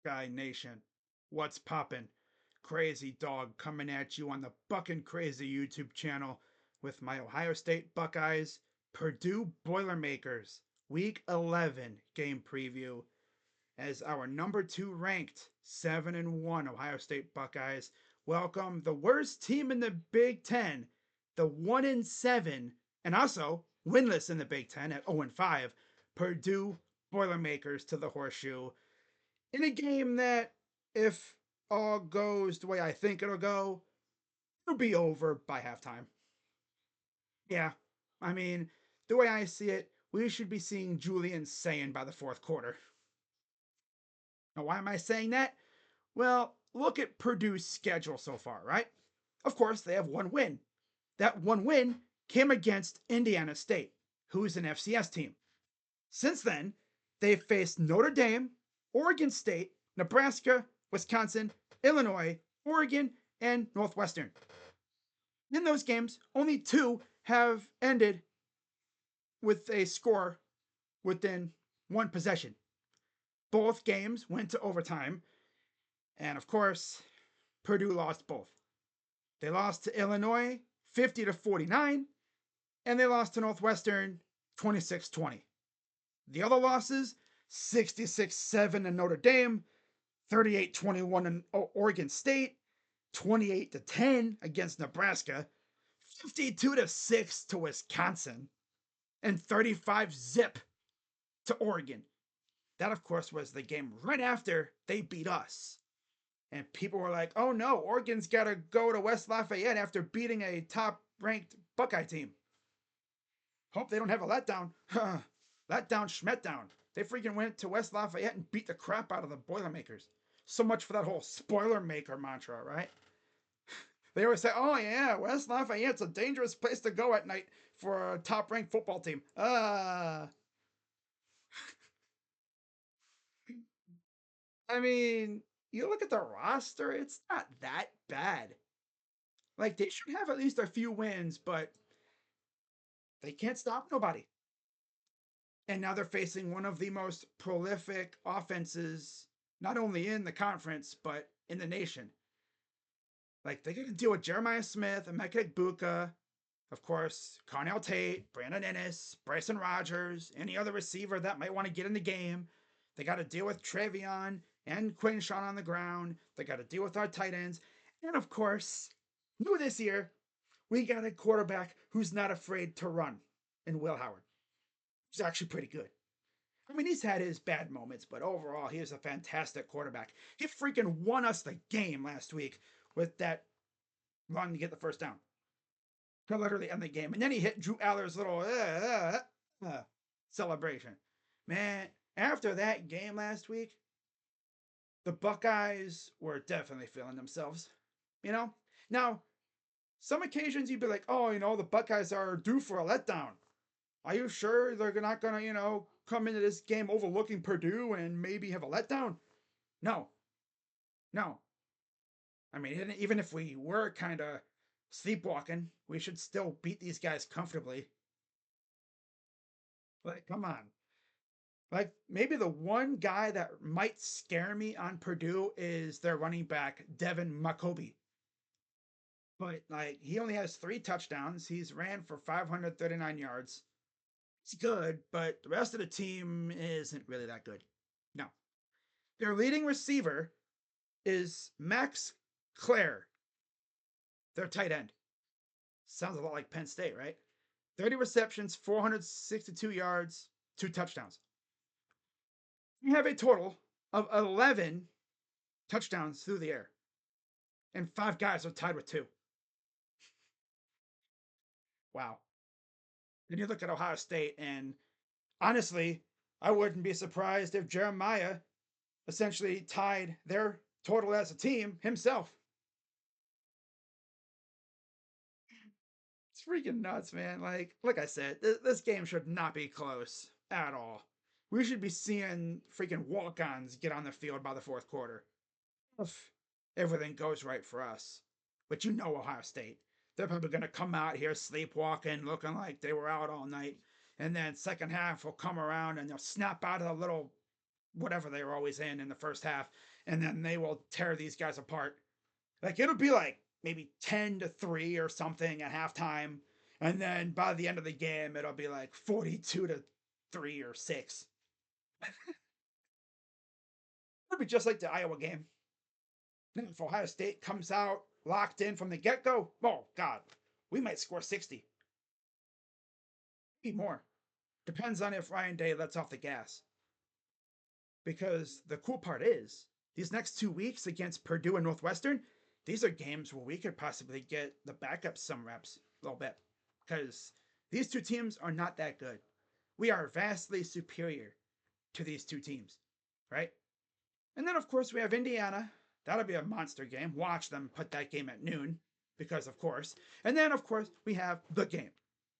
Buckeye Nation, what's poppin'? Crazy Dog coming at you on the Buckin' Crazy YouTube channel with my Ohio State Buckeyes Purdue Boilermakers Week 11 game preview as our number 2 ranked 7-1 Ohio State Buckeyes welcome the worst team in the Big Ten, the 1-7 and also winless in the Big Ten at 0-5 Purdue Boilermakers to the Horseshoe in a game that, if all goes the way I think it'll go, it'll be over by halftime. Yeah, I mean, the way I see it, we should be seeing Julian saying by the fourth quarter. Now, why am I saying that? Well, look at Purdue's schedule so far, right? Of course, they have one win. That one win came against Indiana State, who's an FCS team. Since then, they've faced Notre Dame, Oregon State, Nebraska, Wisconsin, Illinois, Oregon, and Northwestern. In those games, only 2 have ended with a score within one possession. Both games went to overtime, and of course, Purdue lost both. They lost to Illinois 50-49, and they lost to Northwestern 26-20. The other losses 66-7 in Notre Dame, 38-21 in Oregon State, 28-10 against Nebraska, 52-6 to Wisconsin, and 35-0 to Oregon. That, of course, was the game right after they beat us. And people were like, oh no, Oregon's got to go to West Lafayette after beating a top-ranked Buckeye team. Hope they don't have a letdown. Letdown, schmetdown. They freaking went to West Lafayette and beat the crap out of the Boilermakers. So much for that whole spoiler maker mantra, right? They always say, oh yeah, West Lafayette's a dangerous place to go at night for a top-ranked football team. I mean, you look at the roster, it's not that bad. Like, they should have at least a few wins, but they can't stop nobody. And now they're facing one of the most prolific offenses, not only in the conference, but in the nation. Like, they got to deal with Jeremiah Smith, Emeka Egbuka, of course, Carnell Tate, Brandon Ennis, Bryson Rogers, any other receiver that might want to get in the game. They got to deal with Trevion and Quinshawn on the ground. They got to deal with our tight ends. And of course, new this year, we got a quarterback who's not afraid to run in Will Howard. He's actually pretty good. I mean, he's had his bad moments, but overall, he is a fantastic quarterback. He freaking won us the game last week with that run to get the first down. To literally end the game. And then he hit Drew Aller's little celebration. Man, after that game last week, the Buckeyes were definitely feeling themselves. You know? Now, some occasions you'd be like, oh, the Buckeyes are due for a letdown. Are you sure they're not going to, come into this game overlooking Purdue and maybe have a letdown? No. No. I mean, even if we were kind of sleepwalking, we should still beat these guys comfortably. Like, come on. Like, maybe the one guy that might scare me on Purdue is their running back, Devin McCoby. But, like, he only has 3 touchdowns. He's ran for 539 yards. It's good, but the rest of the team isn't really that good. No. Their leading receiver is Max Clare, their tight end. Sounds a lot like Penn State, right? 30 receptions, 462 yards, 2 touchdowns. We have a total of 11 touchdowns through the air. And 5 guys are tied with 2. Wow. Then you look at Ohio State, and honestly, I wouldn't be surprised if Jeremiah essentially tied their total as a team himself. It's freaking nuts, man. Like I said, this game should not be close at all. We should be seeing freaking walk-ons get on the field by the fourth quarter. If everything goes right for us. But Ohio State. They're probably going to come out here sleepwalking, looking like they were out all night. And then second half will come around and they'll snap out of the little whatever they were always in the first half, and then they will tear these guys apart. Like it'll be like maybe 10-3 or something at halftime, and then by the end of the game it'll be like 42-3 or 6. It'll be just like the Iowa game. And if Ohio State comes out locked in from the get-go, oh god, we might score 60. Maybe more. Depends on if Ryan Day lets off the gas. Because the cool part is, these next 2 weeks against Purdue and Northwestern, these are games where we could possibly get the backups some reps a little bit. Because these two teams are not that good. We are vastly superior to these two teams, right? And then, of course, we have Indiana. That'll be a monster game. Watch them put that game at noon, because, of course. And then, of course, we have the game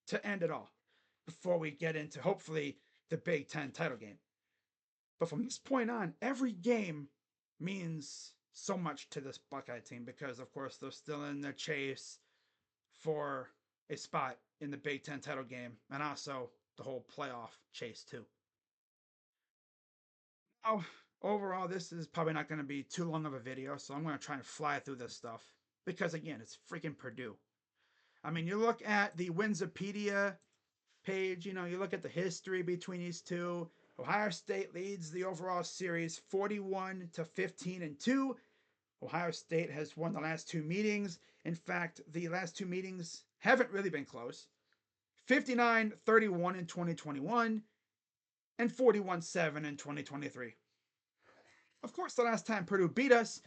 to end it all before we get into, hopefully, the Big Ten title game. But from this point on, every game means so much to this Buckeye team because, of course, they're still in the chase for a spot in the Big Ten title game and also the whole playoff chase, too. Now, overall, this is probably not going to be too long of a video, so I'm going to try and fly through this stuff because, again, it's freaking Purdue. I mean, you look at the Winsipedia page, you look at the history between these two. Ohio State leads the overall series 41-15-2. Ohio State has won the last two meetings. In fact, the last two meetings haven't really been close. 59-31 in 2021 and 41-7 in 2023. Of course, the last time Purdue beat us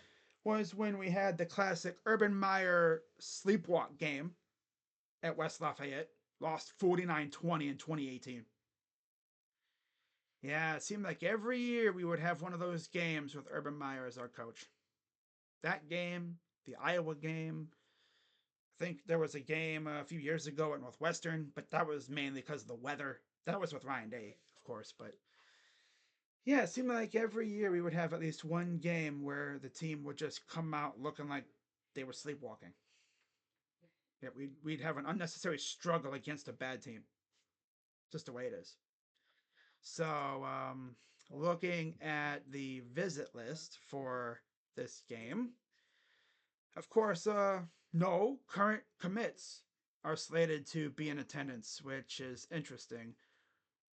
was when we had the classic Urban Meyer sleepwalk game at West Lafayette. Lost 49-20 in 2018. Yeah, it seemed like every year we would have one of those games with Urban Meyer as our coach. That game, the Iowa game. I think there was a game a few years ago at Northwestern, but that was mainly because of the weather. That was with Ryan Day, of course, but yeah, it seemed like every year we would have at least one game where the team would just come out looking like they were sleepwalking. Yeah, we'd have an unnecessary struggle against a bad team. Just the way it is. So, looking at the visit list for this game, of course, no current commits are slated to be in attendance, which is interesting.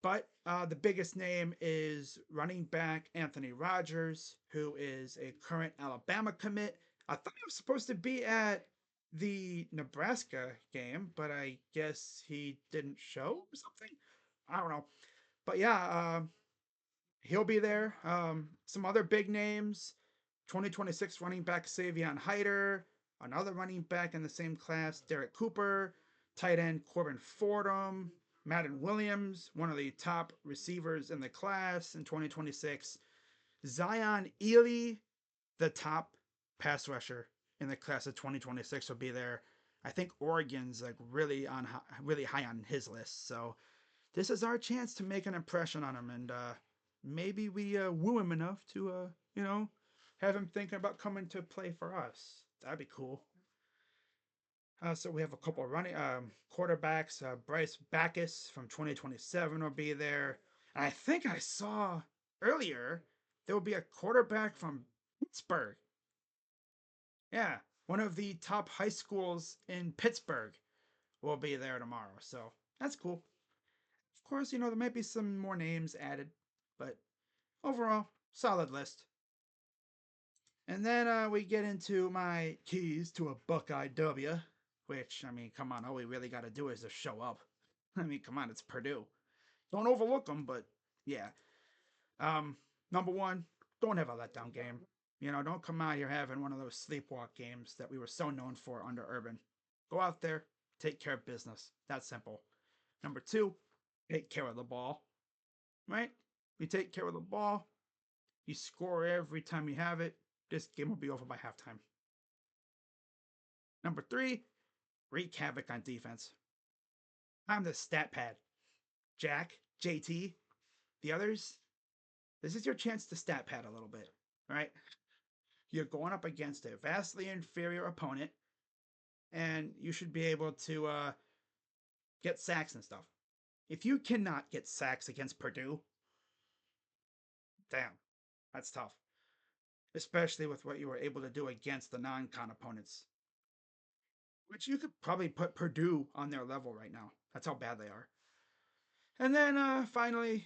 But the biggest name is running back Anthony Rogers, who is a current Alabama commit. I thought he was supposed to be at the Nebraska game, but I guess he didn't show or something. I don't know. But yeah, he'll be there. Some other big names: 2026 running back Savion Hyder, another running back in the same class, Derek Cooper, tight end Corbin Fordham, Madden Williams, one of the top receivers in the class in 2026, Zion Ely, the top pass rusher in the class of 2026, will be there. I think Oregon's like really high on his list, so this is our chance to make an impression on him, and maybe we woo him enough to have him thinking about coming to play for us. That'd be cool. So we have a couple of running quarterbacks. Bryce Backus from 2027 will be there. And I think I saw earlier there will be a quarterback from Pittsburgh. Yeah, one of the top high schools in Pittsburgh will be there tomorrow. So that's cool. Of course, there might be some more names added, but overall, solid list. And then we get into my keys to a Buckeye W, which, I mean, come on, all we really got to do is just show up. I mean, come on, it's Purdue. Don't overlook them, but yeah. Number one, don't have a letdown game. Don't come out here having one of those sleepwalk games that we were so known for under Urban. Go out there, take care of business. That's simple. Number two, take care of the ball. Right? You take care of the ball, you score every time you have it. This game will be over by halftime. Number three, wreak havoc on defense. I'm the stat pad. Jack, JT, the others, this is your chance to stat pad a little bit, right? You're going up against a vastly inferior opponent, and you should be able to get sacks and stuff. If you cannot get sacks against Purdue, Damn, that's tough. Especially with what you were able to do against the non-con opponents. Which you could probably put Purdue on their level right now. That's how bad they are. And then finally,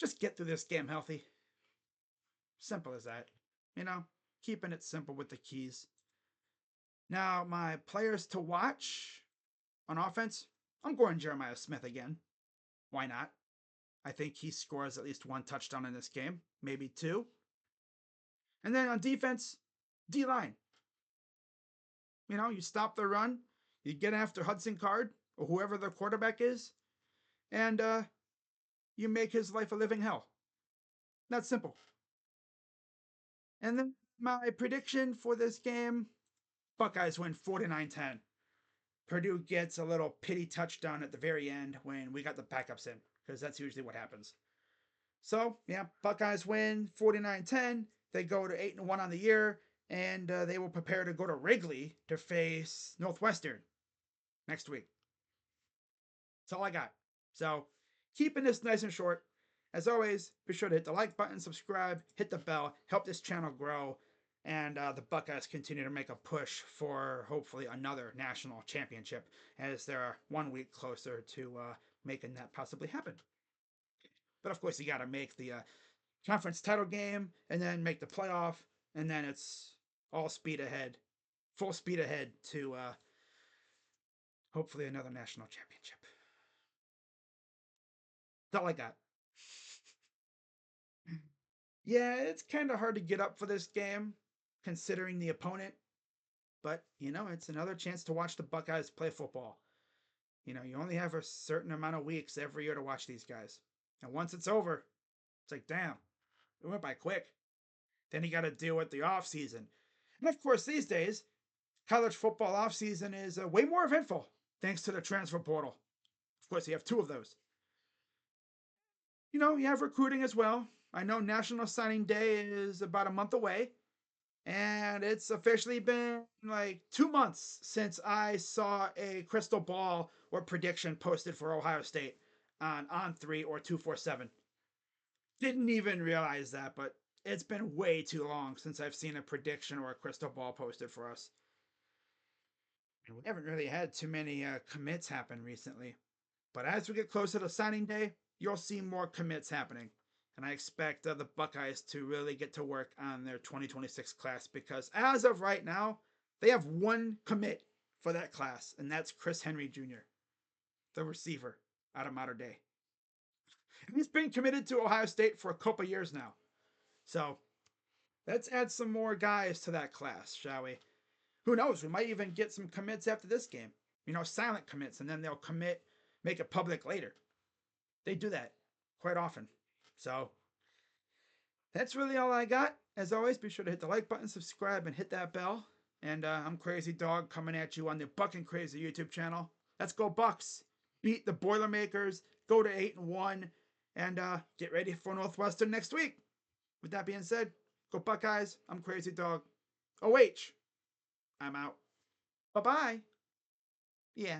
just get through this game healthy. Simple as that. You know, keeping it simple with the keys. Now, my players to watch on offense, I'm going Jeremiah Smith again. Why not? I think he scores at least one touchdown in this game, maybe two. And then on defense, D line. You know, you stop the run, you get after Hudson Card or whoever the quarterback is, and you make his life a living hell. That's simple. And then my prediction for this game, Buckeyes win 49-10. Purdue gets a little pity touchdown at the very end when we got the backups in, because that's usually what happens. So, yeah, Buckeyes win 49-10. They go to 8-1 on the year, and they will prepare to go to Wrigley to face Northwestern next week. That's all I got. So, keeping this nice and short. As always, be sure to hit the like button, subscribe, hit the bell, help this channel grow, and the Buckeyes continue to make a push for hopefully another national championship as they're 1 week closer to making that possibly happen. But of course, you got to make the conference title game and then make the playoff, and then it's all speed ahead, full speed ahead to hopefully another national championship. That's all I got. Yeah, it's kind of hard to get up for this game considering the opponent, but you know, it's another chance to watch the Buckeyes play football. You know, you only have a certain amount of weeks every year to watch these guys. And once it's over, it's like, damn, it went by quick. Then you got to deal with the off season. And of course, these days, college football off season is way more eventful thanks to the transfer portal. Of course, you have two of those. You know, you have recruiting as well. I know National Signing Day is about a month away, and it's officially been like 2 months since I saw a crystal ball or prediction posted for Ohio State on On3 or 247. Didn't even realize that, but it's been way too long since I've seen a prediction or a crystal ball posted for us. And we haven't really had too many commits happen recently. But as we get closer to signing day, you'll see more commits happening. And I expect the Buckeyes to really get to work on their 2026 class because as of right now, they have one commit for that class, and that's Chris Henry Jr., the receiver out of Mater Dei. And he's been committed to Ohio State for a couple years now. So let's add some more guys to that class, shall we? Who knows? We might even get some commits after this game. You know, silent commits, and then they'll commit, make it public later. They do that quite often. So that's really all I got. As always, be sure to hit the like button, subscribe, and hit that bell. And I'm Crazy Dog coming at you on the Buckin' Crazy YouTube channel. Let's go Bucks! Beat the Boilermakers, go to 8-1, and get ready for Northwestern next week. With that being said, go Buckeyes. I'm Crazy Dog. OH, I'm out. Bye-bye. Yeah.